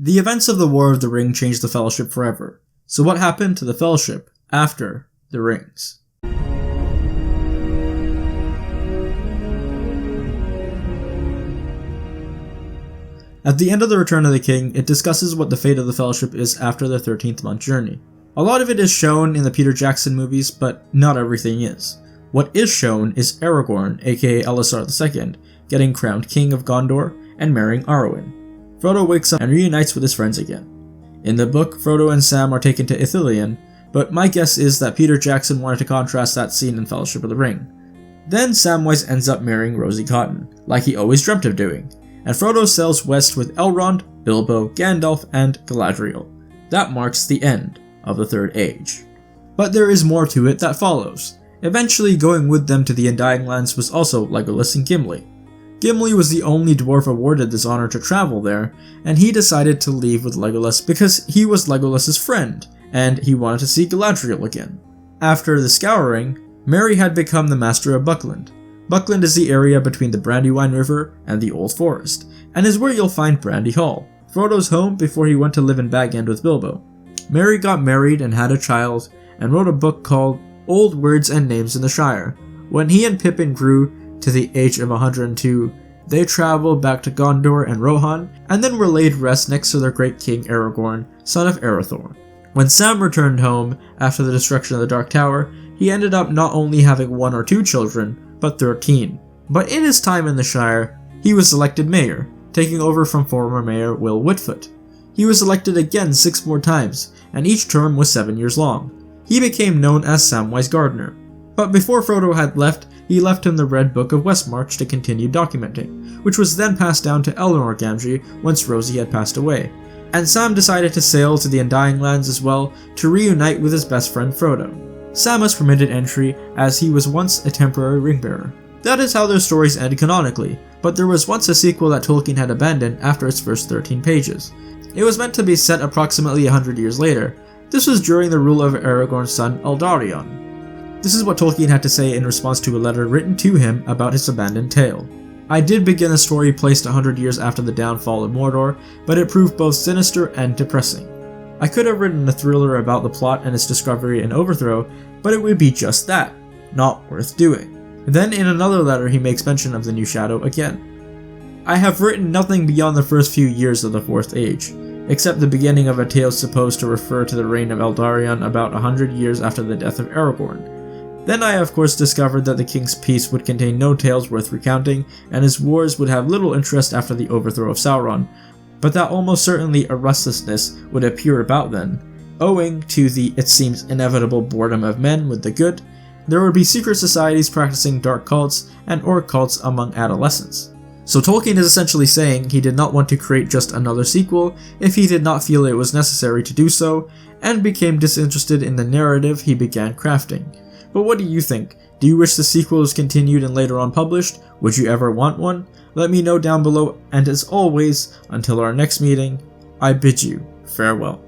The events of the War of the Ring changed the Fellowship forever. So what happened to the Fellowship after the Rings? At the end of The Return of the King, it discusses what the fate of the Fellowship is after their 13th month journey. A lot of it is shown in the Peter Jackson movies, but not everything is. What is shown is Aragorn, aka Elisar II, getting crowned King of Gondor and marrying Arwen. Frodo wakes up and reunites with his friends again. In the book, Frodo and Sam are taken to Ithilien, but my guess is that Peter Jackson wanted to contrast that scene in Fellowship of the Ring. Then Samwise ends up marrying Rosie Cotton, like he always dreamt of doing, and Frodo sails west with Elrond, Bilbo, Gandalf, and Galadriel. That marks the end of the Third Age. But there is more to it that follows. Eventually going with them to the Undying Lands was also Legolas and Gimli. Gimli was the only dwarf awarded this honor to travel there, and he decided to leave with Legolas because he was Legolas's friend, and he wanted to see Galadriel again. After the Scouring, Merry had become the master of Buckland. Buckland is the area between the Brandywine River and the Old Forest, and is where you'll find Brandy Hall, Frodo's home before he went to live in Bag End with Bilbo. Merry got married and had a child, and wrote a book called Old Words and Names in the Shire. When he and Pippin grew to the age of 102, they traveled back to Gondor and Rohan, and then were laid rest next to their great king Aragorn, son of Arathorn. When Sam returned home after the destruction of the Dark Tower, he ended up not only having 1 or 2 children, but 13. But in his time in the Shire, he was elected mayor, taking over from former mayor Will Whitfoot. He was elected again 6 more times, and each term was 7 years long. He became known as Samwise Gardner. But before Frodo had left, he left him the Red Book of Westmarch to continue documenting, which was then passed down to Eleanor Gamgee once Rosie had passed away. And Sam decided to sail to the Undying Lands as well to reunite with his best friend Frodo. Sam was permitted entry as he was once a temporary ring-bearer. That is how their stories end canonically, but there was once a sequel that Tolkien had abandoned after its first 13 pages. It was meant to be set approximately 100 years later. This was during the rule of Aragorn's son Eldarion. This is what Tolkien had to say in response to a letter written to him about his abandoned tale. I did begin a story placed 100 years after the downfall of Mordor, but it proved both sinister and depressing. I could have written a thriller about the plot and its discovery and overthrow, but it would be just that, not worth doing. Then in another letter he makes mention of the New Shadow again. I have written nothing beyond the first few years of the Fourth Age, except the beginning of a tale supposed to refer to the reign of Eldarion about 100 years after the death of Aragorn. Then I of course discovered that the King's Peace would contain no tales worth recounting, and his wars would have little interest after the overthrow of Sauron, but that almost certainly a restlessness would appear about then. Owing to the, it seems, inevitable boredom of men with the good, there would be secret societies practicing dark cults and orc cults among adolescents. So Tolkien is essentially saying he did not want to create just another sequel if he did not feel it was necessary to do so, and became disinterested in the narrative he began crafting. But what do you think? Do you wish the sequel was continued and later on published? Would you ever want one? Let me know down below, and as always, until our next meeting, I bid you farewell.